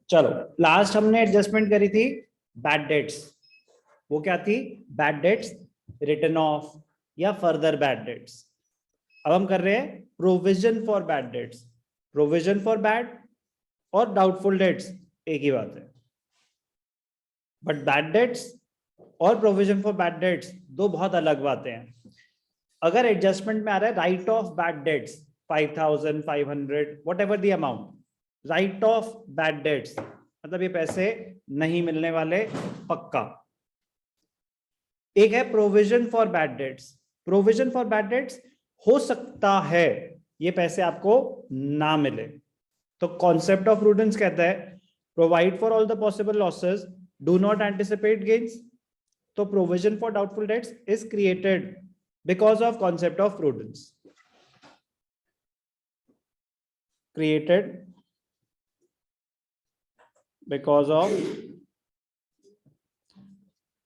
चलो, लास्ट हमने एडजस्टमेंट करी थी बैड डेट्स। वो क्या थी? बैड डेट्स रिटन ऑफ या फर्दर बैड डेट्स। अब हम कर रहे हैं provision for bad debts. Provision for bad और डाउटफुल डेट्स एक ही बात है, बट बैड डेट्स और प्रोविजन फॉर बैड डेट्स दो बहुत अलग बातें हैं। अगर एडजस्टमेंट में आ रहा है right of bad debts 5,500 what ever the amount, right of bad debts मतलब ये पैसे नहीं मिलने वाले पक्का। एक है provision for bad debts. Provision for bad debts हो सकता है ये पैसे आपको ना मिले, तो कॉन्सेप्ट ऑफ प्रूडेंस कहता है provide for all the possible losses, do not anticipate gains. तो provision for doubtful debts is created because of concept of prudence, created because of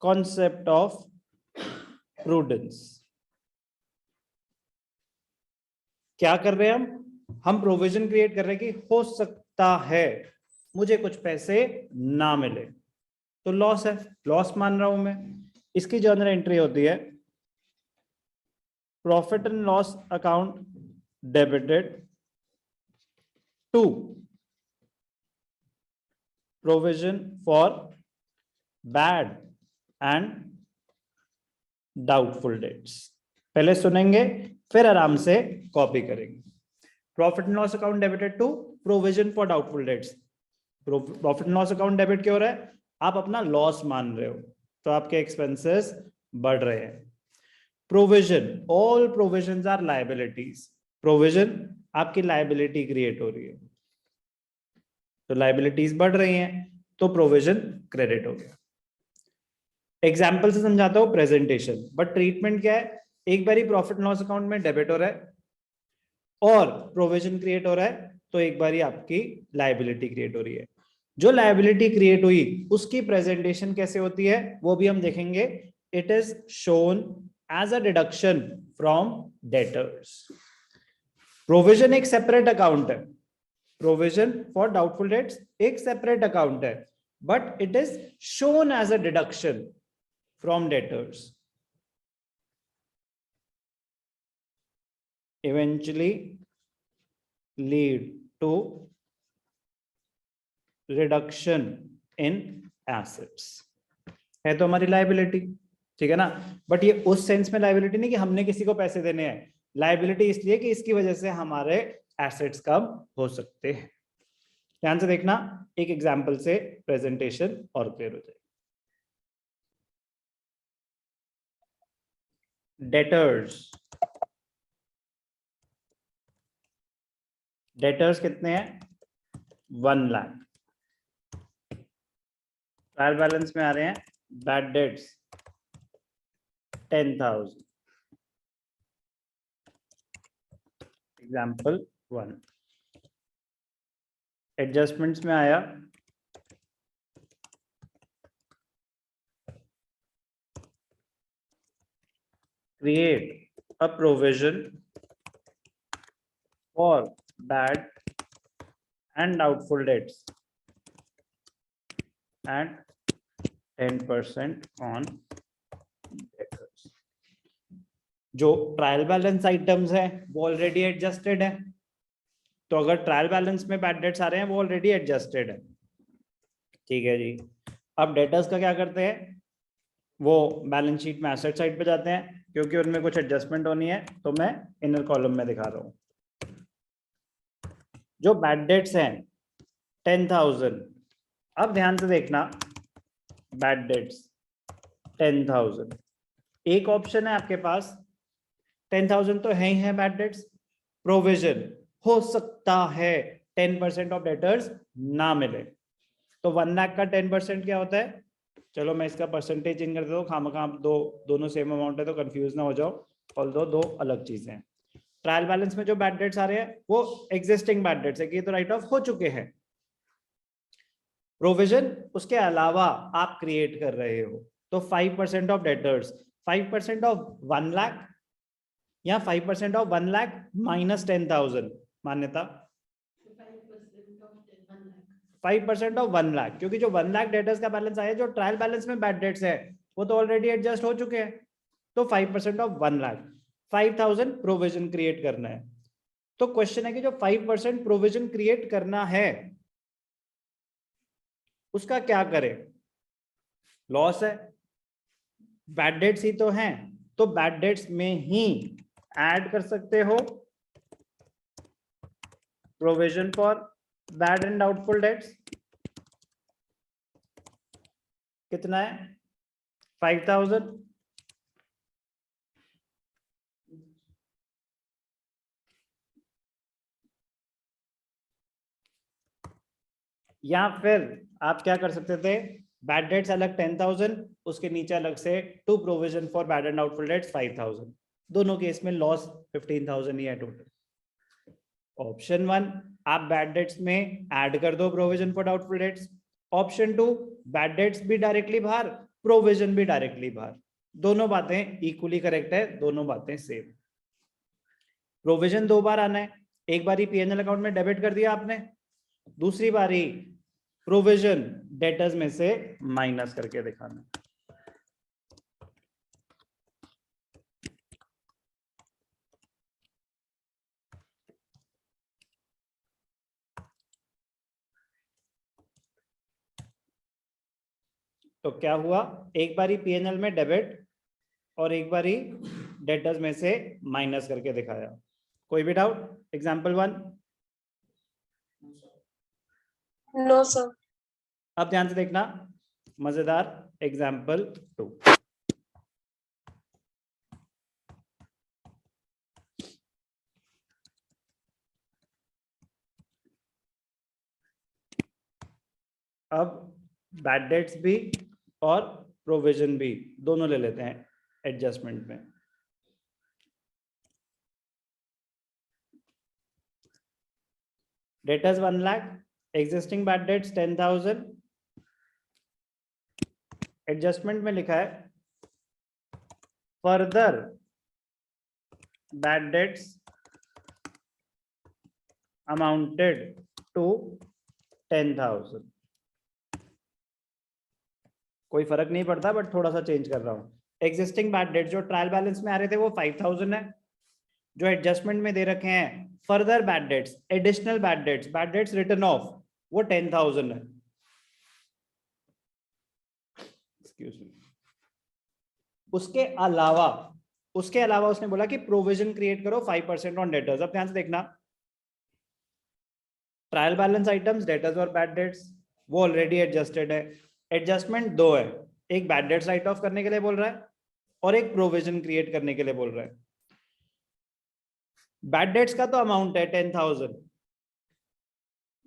concept of prudence। क्या कर रहे हैं हम प्रोविजन क्रिएट कर रहे हैं कि हो सकता है मुझे कुछ पैसे ना मिले, तो लॉस है, लॉस मान रहा हूं मैं। इसकी जर्नल एंट्री होती है profit and loss account debited to provision for bad and doubtful debts. पहले सुनेंगे फिर आराम से कॉपी करेंगे। Profit and loss account debited to provision for doubtful debts. Profit and loss account debit क्यों हो रहा है? आप अपना लॉस मान रहे हो तो आपके एक्सपेंसेस बढ़ रहे हैं। Provision, all provisions are liabilities. Provision आपकी लायबिलिटी क्रिएट हो रही है, तो लायबिलिटीज बढ़ रही हैं तो प्रोविजन क्रेडिट हो गया। एग्जाम्पल से समझाता हूं प्रेजेंटेशन, बट ट्रीटमेंट क्या है? एक बार ही प्रॉफिट लॉस अकाउंट में डेबिट हो रहा है और प्रोविजन क्रिएट हो रहा है, तो एक बार ही आपकी लायबिलिटी क्रिएट हो रही है। जो लायबिलिटी क्रिएट हुई उसकी प्रेजेंटेशन कैसे होती है वो भी हम देखेंगे। It is shown as a deduction from debtors. Provision एक सेपरेट अकाउंट है, प्रोविजन फॉर डाउटफुल डेट्स एक सेपरेट अकाउंट है, but it is shown as a deduction from debtors. Eventually lead to reduction in assets. है तो हमारी liability, ठीक है ना? बट ये उस सेंस में लायबिलिटी नहीं कि हमने किसी को पैसे देने हैं। लायबिलिटी इसलिए कि इसकी वजह से हमारे एसेट्स कम हो सकते हैं। ध्यान से देखना, एक एग्जांपल से प्रेजेंटेशन और क्लियर हो जाएगी। डेटर्स, डेटर्स कितने हैं? 1 लाख। ट्रायल बैलेंस में आ रहे हैं बैड डेट्स 10,000। एग्जाम्पल 1। एडजस्टमेंट्स में आया create a provision for bad and doubtful dates and 10% on debtors. जो ट्रायल बैलेंस आइटम्स है वो ऑलरेडी एडजस्टेड है, तो अगर ट्रायल बैलेंस में बैड डेट्स आ रहे हैं वो ऑलरेडी एडजस्टेड है, ठीक है जी। अब डेटर्स का क्या करते हैं? वो बैलेंस शीट में एसेट साइड पे जाते हैं, क्योंकि उनमें कुछ एडजस्टमेंट होनी है, तो मैं इनर कॉलम में दिखा रहा हूं। जो बैड डेट्स हैं 10,000। अब ध्यान से देखना, बैड डेट्स 10,000, एक ऑप्शन है आपके पास, 10,000 तो है ही है बैड डेट्स। प्रोविजन हो सकता है 10% ऑफ डेटर्स ना मिले, तो 1 लाख का 10% क्या होता है? चलो मैं इसका परसेंटेज चेंज कर देता हूँ, खामखा दोनों सेम अमाउंट है तो कंफ्यूज ना हो जाओ, और दो अलग चीजें हैं। ट्रायल बैलेंस में जो बैड डेट्स आ रहे हैं वो एग्जिस्टिंग बैड डेट्स है कि तो राइट ऑफ हो चुके हैं। प्रोविजन उसके अलावा आप क्रिएट कर रहे हो, तो 5% ऑफ डेटर्स, 5% ऑफ 1 लाख या 5% ऑफ 1 लाख माइनस 10,000 मान्यता 5% ऑफ 1 लाख, क्योंकि जो 1 लाख डेटर्स का बैलेंस आया, जो ट्रायल बैलेंस में बैड डेट्स है वो तो ऑलरेडी एडजस्ट हो चुके हैं, तो 5% ऑफ 1 लाख 5000 प्रोविजन क्रिएट करना है। तो क्वेश्चन है कि जो 5% प्रोविजन क्रिएट करना है उसका क्या करें। लॉस है, बैड डेट्स ही तो हैं, तो बैड डेट्स में ही ऐड कर सकते हो provision for bad and doubtful dates. कितना है 5000, या फिर आप क्या कर सकते थे, बैड डेट्स अलग 10,000, उसके नीचे अलग से to provision for bad and doubtful debts 5,000, दोनों केस में लॉस 15,000 ही है टोटल। ऑप्शन 1 आप बैड डेट्स में ऐड कर दो provision for doubtful dates. Option 2 bad debts भी डायरेक्टली बाहर, प्रोविजन भी डायरेक्टली बाहर। दोनों बातें इक्वली करेक्ट है, दोनों बातें सेम। प्रोविजन 2 बार आना है, एक बार ही पीएनएल अकाउंट में डेबिट कर दिया आपने, दूसरी बारी प्रोविजन डेटर्स में से माइनस करके दिखाना। तो क्या हुआ, एक बारी पीएनएल में डेबिट और एक बारी डेटर्स में से माइनस करके दिखाया। कोई भी डाउट? एग्जांपल 1। No sir. अब ध्यान से देखना, मजेदार एग्जांपल 2। अब बैड डेट्स भी और प्रोविजन भी दोनों ले लेते हैं एडजस्टमेंट में। Debtors 1 lakh, existing bad debts 10,000, adjustment में लिखा है further bad debts amounted to 10,000। कोई फर्क नहीं पड़ता, बट थोड़ा सा चेंज कर रहा हूं। एग्जिस्टिंग बैड डेट जो ट्रायल बैलेंस में आ रहे थे वो 5,000 है, जो एडजस्टमेंट में दे रखे हैं further bad dates, additional bad debts return of, वो 10,000 है। Excuse me. उसके अलावा उसने बोला कि प्रोविजन क्रिएट करो 5% ऑन डेटर्स। अब ध्यान से देखना, ट्रायल बैलेंस आइटम्स डेटर्स और बैड डेट्स वो ऑलरेडी एडजस्टेड है। एडजस्टमेंट 2 है, एक बैड डेट्स राइट ऑफ करने के लिए बोल रहा है और एक प्रोविजन क्रिएट करने के लिए बोल रहा है। बैड डेट्स का तो अमाउंट है 10,000,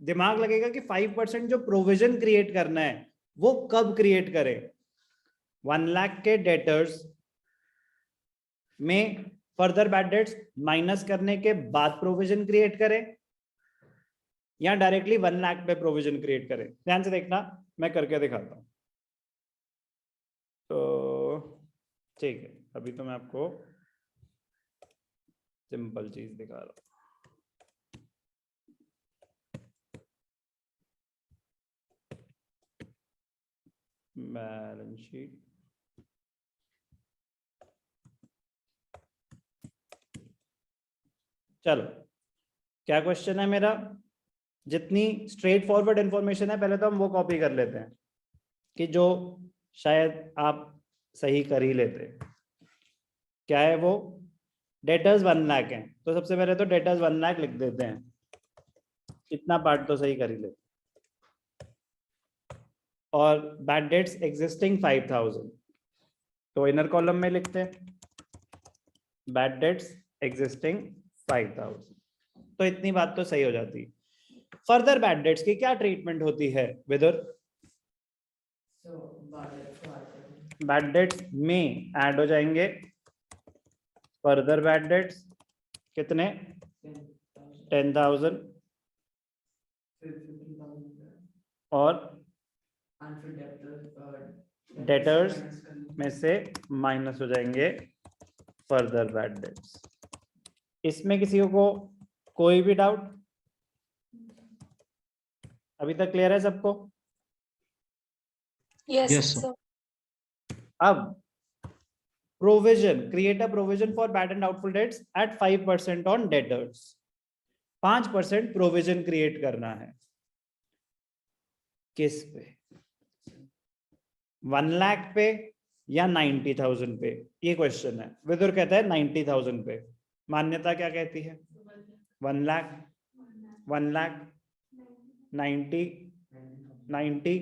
दिमाग लगेगा कि 5% जो प्रोविजन क्रिएट करना है वो कब क्रिएट करें। 1 लाख के डेटर्स में फर्दर बैड डेट्स माइनस करने के बाद प्रोविजन क्रिएट करें, या डायरेक्टली 1 लाख पे प्रोविजन क्रिएट करें। ध्यान से देखना, मैं करके दिखाता हूं। तो ठीक है, अभी तो मैं आपको सिंपल चीज दिखा रहा हूं। बैलेंस शीट, चलो क्या क्वेश्चन है मेरा। जितनी स्ट्रेट फॉरवर्ड इंफॉर्मेशन है पहले तो हम वो कॉपी कर लेते हैं कि जो शायद आप सही कर ही लेते। क्या है वो, डेटर्स 1 लाख है, तो सबसे पहले तो डेटर्स 1 लाख लिख देते हैं, इतना पार्ट तो सही कर ही लेते। और बैड डेट्स एग्जिस्टिंग 5,000, तो इनर कॉलम में लिखते हैं बैड डेट्स एग्जिस्टिंग 5,000, तो इतनी बात तो सही हो जाती। फर्दर बैड डेट्स की क्या ट्रीटमेंट होती है विदुर? बैड डेट्स में ऐड हो जाएंगे फर्दर बैड डेट्स, कितने 10,000, और डेटर्स में से माइनस हो जाएंगे फर्दर बैड डेट्स। इसमें किसी को कोई भी डाउट? अभी तक क्लियर है सबको? Yes, Yes, sir. sir. अब provision, create a provision for bad and doubtful debts at 5% on debtors. 5% provision create करना है। किस पे? 1 लाख पे या 90,000 पे? ये क्वेश्चन है। विदुर कहता है 90,000 पे। मान्यता क्या कहती है? 1 लाख, 1 लाख, 90, 90,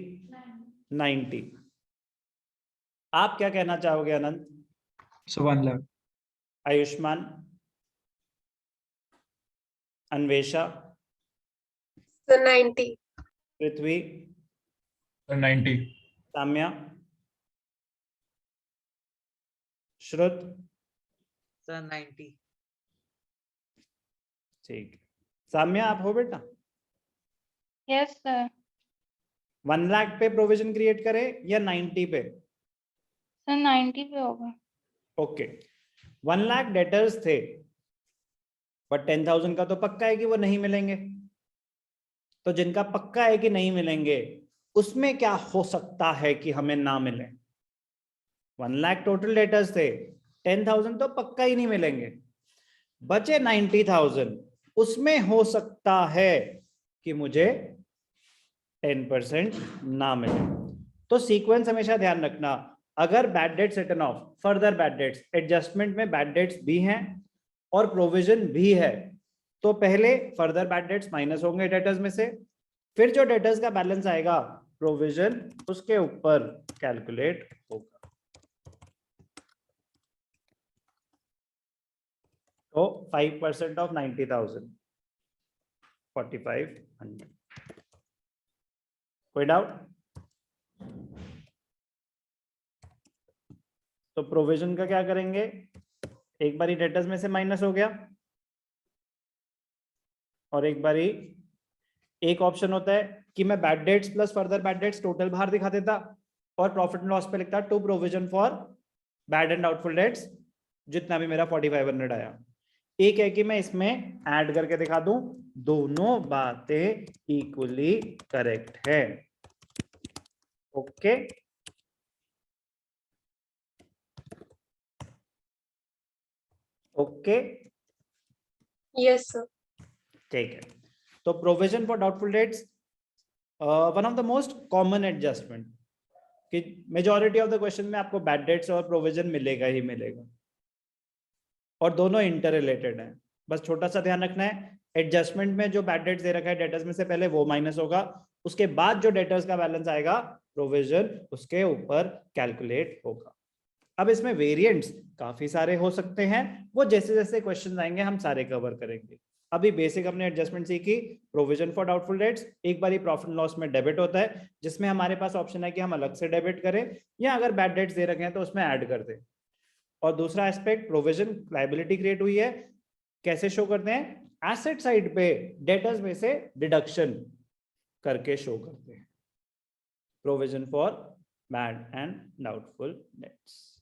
90। आप क्या कहना चाहोगे अनंत? So 1 lakh. Ayushman, Anvesha, Sir, 90. पृथ्वी, 90. साम्या, श्रुत, सर 90। ठीक। साम्या आप हो बेटा? Yes sir. 1 लाख पे प्रोविजन क्रिएट करे या 90 पे? सर 90 पे होगा। ओके, 1 लाख डेटर्स थे, बट 10,000 का तो पक्का है कि वो नहीं मिलेंगे। तो जिनका पक्का है कि नहीं मिलेंगे, उसमें क्या हो सकता है कि हमें ना मिले? 1 लाख टोटल डेटर्स थे, 10,000 तो पक्का ही नहीं मिलेंगे। बचे 90,000, उसमें हो सकता है कि मुझे 10% ना मिले। तो सीक्वेंस हमेशा ध्यान रखना, अगर bad debts written off, further bad debts, adjustment में बैड डेट्स भी हैं और प्रोविजन भी है, तो पहले फर्दर बैड डेट्स माइनस होंगे डेटर्स में से, फिर जो डेटर्स का बैलेंस आएगा प्रोविजन उसके ऊपर कैलकुलेट होगा। तो 5% ऑफ 90,000, 4,500। कोई डाउट? तो प्रोविजन का क्या करेंगे? एक बारी डेटर्स में से माइनस हो गया, और एक बारी एक ऑप्शन होता है कि मैं bad debts plus further bad debts total बाहर दिखा देता और प्रॉफिट एंड लॉस पे लिखता to provision for bad and doubtful debts, जितना भी मेरा 4,500 आया। एक है कि मैं इसमें ऐड करके दिखा दूं, दोनों बातें इक्वली करेक्ट है। Okay, okay, Yes, sir. ठीक है। तो provision for doubtful dates one of the most common adjustment, कि मेजॉरिटी ऑफ द क्वेश्चन में आपको बैड डेट्स और प्रोविजन मिलेगा ही मिलेगा, और दोनों इंटर रिलेटेड हैं। बस छोटा सा ध्यान रखना है, एडजस्टमेंट में जो बैड डेट्स दे रखा है डेटर्स में से, पहले वो माइनस होगा, उसके बाद जो डेटर्स का बैलेंस आएगा प्रोविजन उसके ऊपर कैलकुलेट होगा। अब इसमें वेरिएंट्स काफी सारे हो सकते हैं, वो जैसे जैसे क्वेश्चन आएंगे हम सारे कवर करेंगे। अभी बेसिक हमने एडजस्टमेंट सीखी, प्रोविजन फॉर डाउटफुल डेट्स। एक बारी प्रॉफिट लॉस में डेबिट होता है, जिसमें हमारे पास ऑप्शन है कि हम अलग से डेबिट करें, या अगर बैड डेट्स दे रखे हैं तो उसमें ऐड कर दें। और दूसरा एस्पेक्ट, प्रोविजन लायबिलिटी क्रिएट हुई है, कैसे शो करते हैं? एसेट साइड पे डेटर्स में से डिडक्शन करके शो करते हैं, provision for bad and doubtful dates.